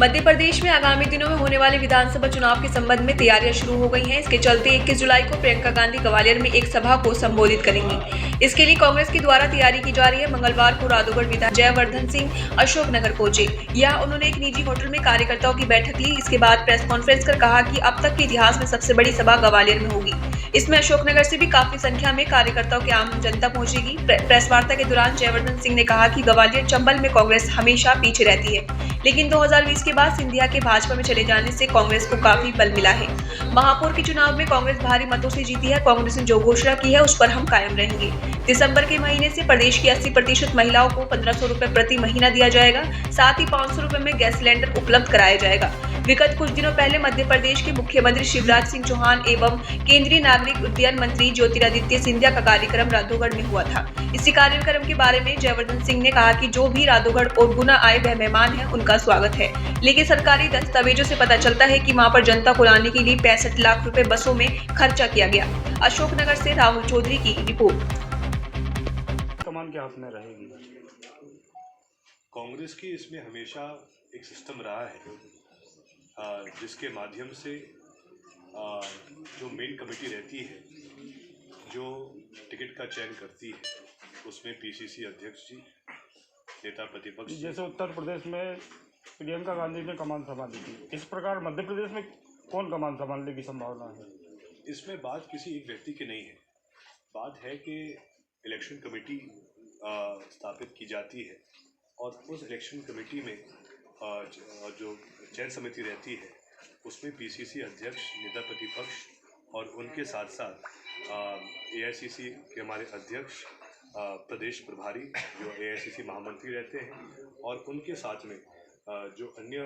मध्य प्रदेश में आगामी दिनों में होने वाले विधानसभा चुनाव के संबंध में तैयारियां शुरू हो गई हैं। इसके चलते 21 जुलाई को प्रियंका गांधी ग्वालियर में एक सभा को संबोधित करेंगी। इसके लिए कांग्रेस के द्वारा तैयारी की जा रही है। मंगलवार को राधोगढ़ विधायक जयवर्धन सिंह अशोकनगर पहुंचे। यहां उन्होंने एक निजी होटल में कार्यकर्ताओं की बैठक ली। इसके बाद प्रेस कॉन्फ्रेंस कर कहा कि अब तक के इतिहास में सबसे बड़ी सभा ग्वालियर में होगी। इसमें अशोकनगर से भी काफी संख्या में कार्यकर्ताओं की आम जनता पहुंचेगी। प्रेस वार्ता के दौरान जयवर्धन सिंह ने कहा कि ग्वालियर चंबल में कांग्रेस हमेशा पीछे रहती है, लेकिन 2020 के बाद सिंधिया के भाजपा में चले जाने से कांग्रेस को काफी बल मिला है। महापौर के चुनाव में कांग्रेस भारी मतों से जीती है। कांग्रेस ने जो घोषणा की है उस पर हम कायम रहेंगे। दिसंबर के महीने से प्रदेश की 80% महिलाओं को 1500 रुपए प्रति महीना दिया जाएगा। साथ ही 500 रुपए में गैस सिलेंडर उपलब्ध कराया जाएगा। विगत कुछ दिनों पहले मध्य प्रदेश के मुख्यमंत्री शिवराज सिंह चौहान एवं केंद्रीय नागरिक उड्डयन मंत्री ज्योतिरादित्य सिंधिया का कार्यक्रम राधोगढ़ में हुआ था। इसी कार्यक्रम के बारे में जयवर्धन सिंह ने कहा कि जो भी राधोगढ़ और गुना आए वह मेहमान है, उनका स्वागत है। लेकिन सरकारी दस्तावेजों से पता चलता है कि वहां पर जनता को लाने के लिए 65 लाख रुपए बसों में खर्चा किया गया। अशोकनगर से राहुल चौधरी की रिपोर्ट। कमान के हाथ में रहेगी। कांग्रेस की इसमें हमेशा एक सिस्टम रहा है जिसके माध्यम से जो मेन कमेटी रहती है, जो टिकट का चयन करती है, उसमें पीसीसी अध्यक्ष जी, नेता प्रतिपक्ष, जैसे उत्तर प्रदेश में प्रियंका गांधी ने कमान संभाली थी, इस प्रकार मध्य प्रदेश में कौन कमान संभालने की संभावना है? इसमें बात किसी एक व्यक्ति की नहीं है। बात है कि इलेक्शन कमेटी स्थापित की जाती है और उस इलेक्शन कमेटी में जो चयन समिति रहती है उसमें पीसीसी अध्यक्ष, नेता प्रतिपक्ष और उनके साथ साथ एआईसीसी के हमारे अध्यक्ष, प्रदेश प्रभारी जो एआईसीसी महामंत्री रहते हैं और उनके साथ में जो अन्य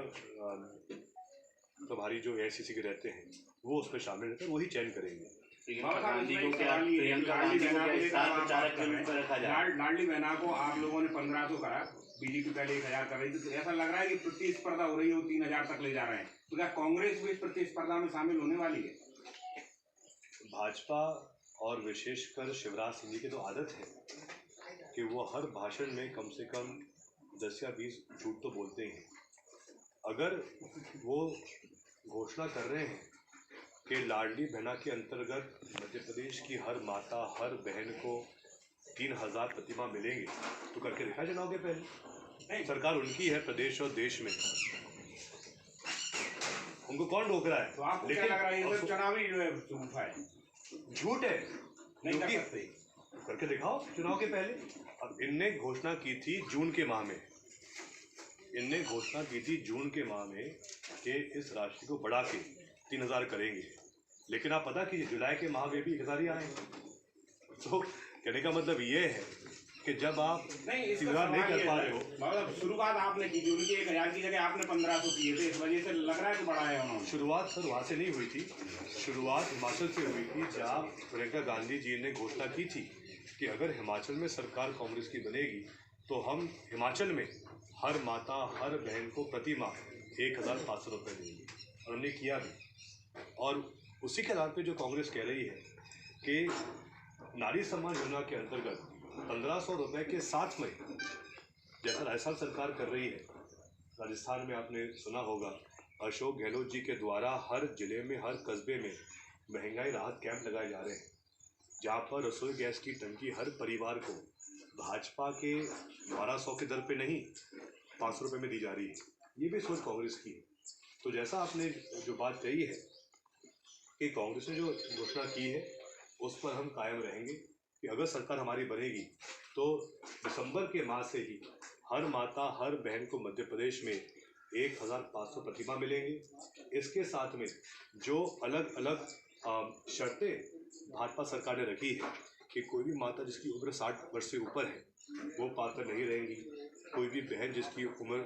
प्रभारी जो एआईसीसी के रहते हैं वो उसमें शामिल रहते हैं, वही चयन करेंगे। लाडली बहना को आप लोगों ने 1500 करा, बीजेपी पहले 1000 कर रही थी, तो ऐसा लग रहा है कि प्रतिस्पर्धा हो रही है, वो 3000 तक ले जा रहे हैं। तो क्या कांग्रेस भी इस प्रतिस्पर्धा में शामिल होने वाली है? भाजपा और विशेषकर शिवराज सिंह जी की तो आदत है कि वो हर भाषण में कम से कम 10 या 20 झूठ तो बोलते हैं। अगर वो घोषणा कर रहे हैं कि लाडली बहना के अंतर्गत मध्य प्रदेश की हर माता, हर बहन को 3000 प्रतिमाह मिलेंगे, तो करके दिखा चुनाव के पहले। सरकार उनकी है प्रदेश और देश में, उनको कौन रोक रहा है? तो आपको क्या लग रहा है ये चुनावी जो है झूठ है? नहीं कर सकते, करके दिखाओ चुनाव के पहले। अब इनने घोषणा की थी जून के माह में, कि इस राशि को बढ़ा के 3000 करेंगे, लेकिन आप पता कीजिए जुलाई के माह में भी 1000 ही आए। तो कहने का मतलब ये है कि जब आप 3000 नहीं कर पा रहे हो, मतलब शुरुआत आपने की थी, उनकी 1000 की जगह आपने 1500 किए थे, इस वजह से लग रहा है कि बढ़ाया उन्होंने। शुरुआत सर वहाँ से नहीं हुई थी, शुरुआत हिमाचल से हुई थी, जहाँ प्रियंका गांधी जी ने घोषणा की थी कि अगर हिमाचल में सरकार कांग्रेस की बनेगी तो हम हिमाचल में हर माता, हर बहन को प्रति माह 1500 रुपये देंगे, और उन्होंने किया भी। और उसी के आधार पर जो कांग्रेस कह रही है कि नारी सम्मान योजना के अंतर्गत 1500 रुपये के साथ में, जैसा राजस्थान सरकार कर रही है, राजस्थान में आपने सुना होगा अशोक गहलोत जी के द्वारा हर जिले में, हर कस्बे में महंगाई राहत कैंप लगाए जा रहे हैं, जहाँ पर रसोई गैस की टंकी हर परिवार को भाजपा के 1200 के दर पे नहीं 500 रुपये में दी जा रही है। ये भी सोच कांग्रेस की है। तो जैसा आपने जो बात कही है कि कांग्रेस ने जो घोषणा की है उस पर हम कायम रहेंगे कि अगर सरकार हमारी बनेगी तो दिसंबर के माह से ही हर माता, हर बहन को मध्य प्रदेश में 1500 प्रतिमाह मिलेंगे। इसके साथ में जो अलग अलग शर्तें भाजपा सरकार ने रखी है कि कोई भी माता जिसकी उम्र 60 वर्ष से ऊपर है वो पात्र नहीं रहेंगी, कोई भी बहन जिसकी उम्र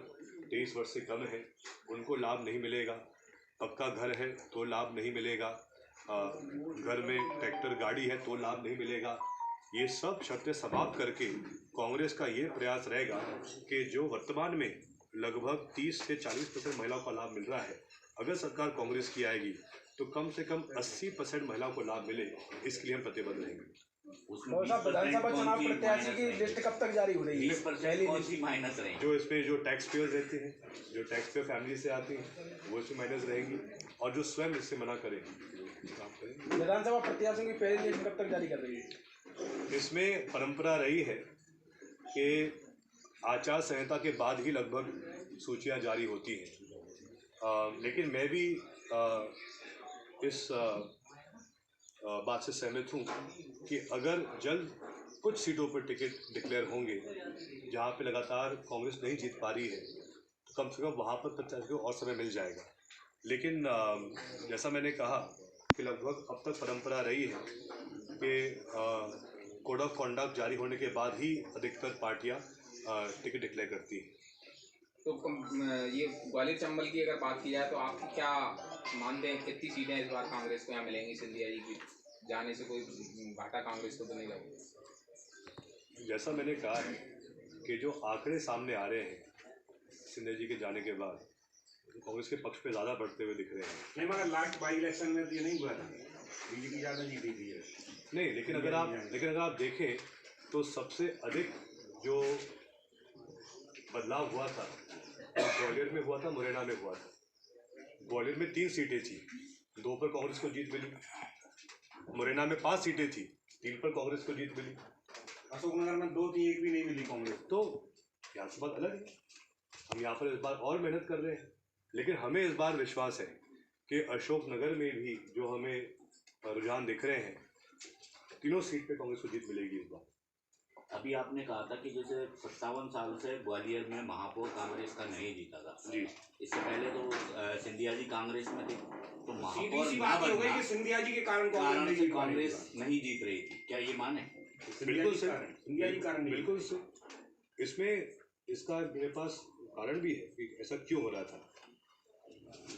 23 वर्ष से कम है उनको लाभ नहीं मिलेगा, पक्का घर है तो लाभ नहीं मिलेगा, घर में ट्रैक्टर गाड़ी है तो लाभ नहीं मिलेगा। ये सब शर्तें समाप्त करके कांग्रेस का ये प्रयास रहेगा कि जो वर्तमान में लगभग 30 से 40% महिलाओं का लाभ मिल रहा है, अगर सरकार कांग्रेस की आएगी तो कम से कम 80% महिलाओं को लाभ मिले, इसके लिए हम प्रतिबद्ध रहेंगे। उसमें और साहब विधानसभा चुनाव प्रत्याशी की लिस्ट कब तक जारी हो रही है? 20% कौन सी माइनस रहेगी? जो इसमें जो टैक्स पेयर रहते हैं, जो टैक्स पेयर फैमिली से आती हैं, वो इसमें माइनस रहेंगी, और जो स्वयं इससे मना करें काम करें। विधानसभा प्रत्याशियों की पहली लिस्ट कब तक जारी कर रही है? इसमें परंपरा रही है कि आचार संहिता के बाद ही लगभग सूचियां जारी होती हैं, लेकिन मैं भी इस बात से सहमत हूँ कि अगर जल्द कुछ सीटों पर टिकट डिक्लेयर होंगे जहाँ पे लगातार कांग्रेस नहीं जीत पा रही है, तो कम से कम वहाँ पर प्रत्याशी को और समय मिल जाएगा। लेकिन जैसा मैंने कहा कि लगभग अब तक परंपरा रही है कि कोड ऑफ कॉन्डक्ट जारी होने के बाद ही अधिकतर पार्टियां टिकट डिक्लेयर करती हैं। तो ये ग्वालियर चंबल की अगर बात की जाए तो आप क्या मानते हैं कितनी सीटें इस बार कांग्रेस को यहाँ मिलेंगी? सिंधिया जी की जाने से कोई घाटा कांग्रेस को तो नहीं लगेगा? जैसा मैंने कहा है कि जो आंकड़े सामने आ रहे हैं सिंधिया जी के जाने के बाद, कांग्रेस के पक्ष पे ज़्यादा बढ़ते हुए दिख रहे हैं। नहीं, मगर लास्ट बाई इलेक्शन में तो ये नहीं हुआ था, बीजेपी ज़्यादा जीती थी। नहीं, लेकिन अगर आप देखें तो सबसे अधिक जो बदलाव हुआ था वो ग्वालियर में हुआ था, मुरैना में हुआ था। ग्वालियर में 3 सीटें थी, 2 पर कांग्रेस को जीत मिली। मुरैना में 5 सीटें थी, 3 पर कांग्रेस को जीत मिली। अशोकनगर में 2 थी, 1 भी नहीं मिली कांग्रेस। तो यहाँ से बात अलग है। हम यहाँ पर इस बार और मेहनत कर रहे हैं, लेकिन हमें इस बार विश्वास है कि अशोकनगर में भी जो हमें रुझान दिख रहे हैं, तीनों सीट पे कांग्रेस को जीत मिलेगी इस बार। अभी आपने कहा था कि जैसे 57 साल से ग्वालियर में महापौर कांग्रेस का नहीं जीता था जी। इससे पहले तो सिंधिया जी कांग्रेस में थे, तो महापौर सीधी बात हो गई कि सिंधिया जी के कारण कांग्रेस नहीं जीत रही थी, क्या ये माने? बिल्कुल सही, सिंधिया जी कारण नहीं। बिल्कुल सही। इसमें इसका मेरे पास कारण भी है कि ऐसा क्यों हो रहा था।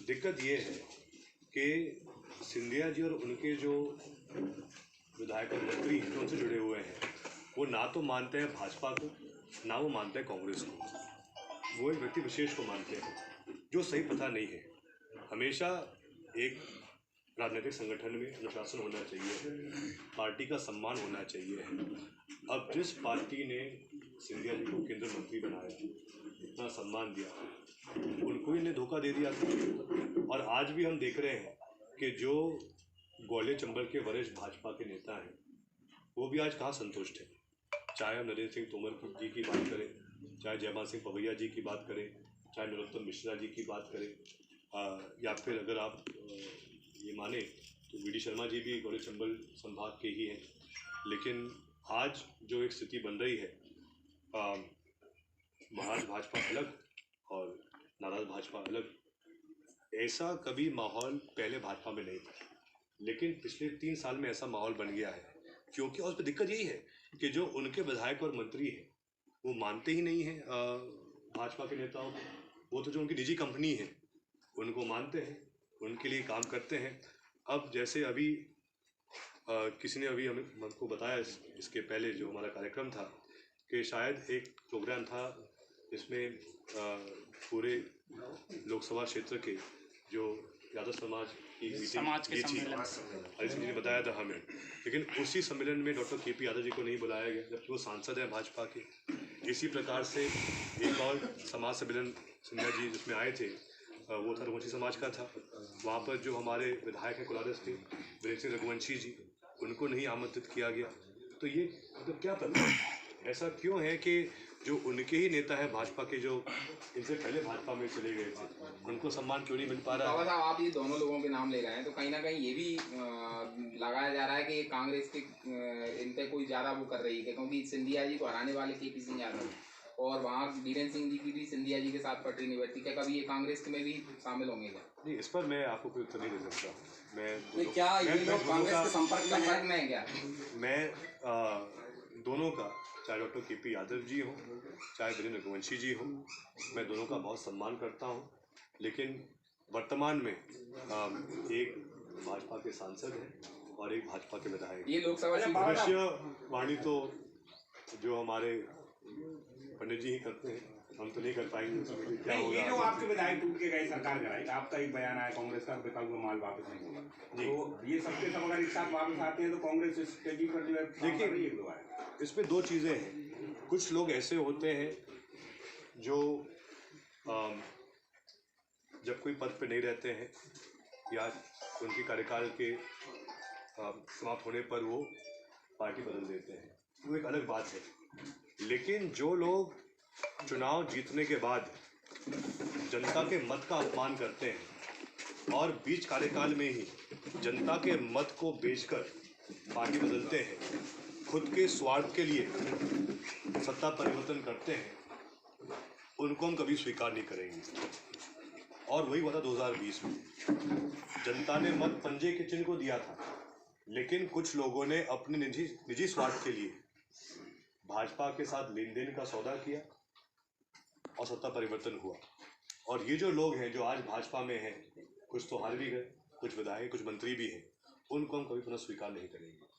दिक्कत ये है कि सिंधिया जी और उनके जो विधायक और मंत्री जो उनसे जुड़े हुए हैं, वो ना तो मानते हैं भाजपा को, ना वो मानते हैं कांग्रेस को। वो एक व्यक्ति विशेष को मानते हैं, जो सही पता नहीं है। हमेशा एक राजनीतिक संगठन में अनुशासन होना चाहिए, पार्टी का सम्मान होना चाहिए। अब जिस पार्टी ने सिंधिया जी को केंद्रीय मंत्री बनाया, इतना सम्मान दिया, उनको ही ने धोखा दे दिया था। और आज भी हम देख रहे हैं कि जो ग्वालियर चंबल के वरिष्ठ भाजपा के नेता हैं, वो भी आज कहाँ संतुष्ट हैं। चाहे हम नरेंद्र सिंह तोमर जी की बात करें, चाहे जयमान सिंह पवैया जी की बात करें, चाहे नरोत्तम मिश्रा जी की बात करें, या फिर अगर आप ये माने तो वी डी शर्मा जी भी ग्वालियर चंबल संभाग के ही हैं। लेकिन आज जो एक स्थिति बन रही है, महाराज भाजपा अलग और नाराज भाजपा अलग, ऐसा कभी माहौल पहले भाजपा में नहीं था, लेकिन पिछले 3 साल में ऐसा माहौल बन गया है। क्योंकि और उस पर दिक्कत यही है कि जो उनके विधायक और मंत्री हैं, वो मानते ही नहीं हैं भाजपा के नेताओं को। वो तो जो उनकी निजी कंपनी है, उनको मानते हैं, उनके लिए काम करते हैं। अब जैसे अभी किसी ने अभी हमें को बताया इसके पहले जो हमारा कार्यक्रम था, कि शायद एक प्रोग्राम था जिसमें पूरे लोकसभा क्षेत्र के जो यादव समाज की मीटिंग थी, अरिजित जी ने बताया था हमें। लेकिन उसी सम्मेलन में डॉक्टर के.पी. यादव जी को नहीं बुलाया गया, जबकि वो सांसद हैं भाजपा के। इसी प्रकार से एक और समाज सम्मेलन सिंधिया जी जिसमें आए थे, वो था रघुवंशी समाज का था। वहाँ पर जो हमारे विधायक हैं कोलारस के वीरेंद्र सिंह रघुवंशी जी, उनको नहीं आमंत्रित किया गया। तो ये मतलब क्या पता ऐसा क्यों है कि जो उनके ही नेता हैं भाजपा के, जो इनसे पहले भाजपा में चले गए थे, उनको सम्मान क्यों नहीं मिल पा रहा है? बाबा साहब, आप ये दोनों लोगों के नाम ले रहे हैं, तो कहीं ना कहीं ये भी लगाया जा रहा है कि कांग्रेस के इन पे कोई ज़्यादा वो कर रही है, क्योंकि सिंधिया जी को हराने वाले के.पी. सिंह यादव और वहाँ वीरेंद्र सिंह जी की भी सिंधिया जी के साथ पटरी नहीं बैठती। क्या कभी ये कांग्रेस में भी शामिल होंगे क्या? नहीं, इस पर मैं आपको कोई उत्तर नहीं दे सकता। मैं क्या ये लोग कांग्रेस के संपर्क में है क्या? मैं दोनों का, चाहे डॉक्टर के.पी. यादव जी हों, चाहे वीरेंद्र रघुवंशी जी हों, मैं दोनों का बहुत सम्मान करता हूं। लेकिन वर्तमान में एक भाजपा के सांसद हैं और एक भाजपा के विधायक। ये लोकसभा भविष्यवाणी तो जो हमारे पंडित जी ही करते हैं, हम तो नहीं कर पाएंगे उसमें क्या नहीं, ये जो होगा। आपके विधायक टूट के गए सरकार कराई, आपका एक बयान आया कांग्रेस का विकल्प में माल वापस नहीं होगा, तो ये सबके सब अगर एक साथ वापस आते हैं तो कांग्रेस स्ट्रेटेजी पर जो है काम कर रही है दोबारा। इसमें दो चीज़ें हैं। कुछ लोग ऐसे होते हैं जो जब कोई पद पे नहीं रहते हैं या उनके कार्यकाल के समाप्त होने पर वो पार्टी बदल देते हैं, वो एक अलग बात है। लेकिन जो लोग चुनाव जीतने के बाद जनता के मत का अपमान करते हैं और बीच कार्यकाल में ही जनता के मत को बेचकर पार्टी बदलते हैं, खुद के स्वार्थ के लिए सत्ता परिवर्तन करते हैं, उनको हम कभी स्वीकार नहीं करेंगे। और वही हुआ था 2020 में। जनता ने मत पंजे के चिन्ह को दिया था, लेकिन कुछ लोगों ने अपने निजी स्वार्थ के लिए भाजपा के साथ लेन देन का सौदा किया और सत्ता परिवर्तन हुआ। और ये जो लोग हैं जो आज भाजपा में हैं, कुछ तो हार भी गए, कुछ विधायक, कुछ मंत्री भी हैं, उनको हम कभी पुनः स्वीकार नहीं करेंगे।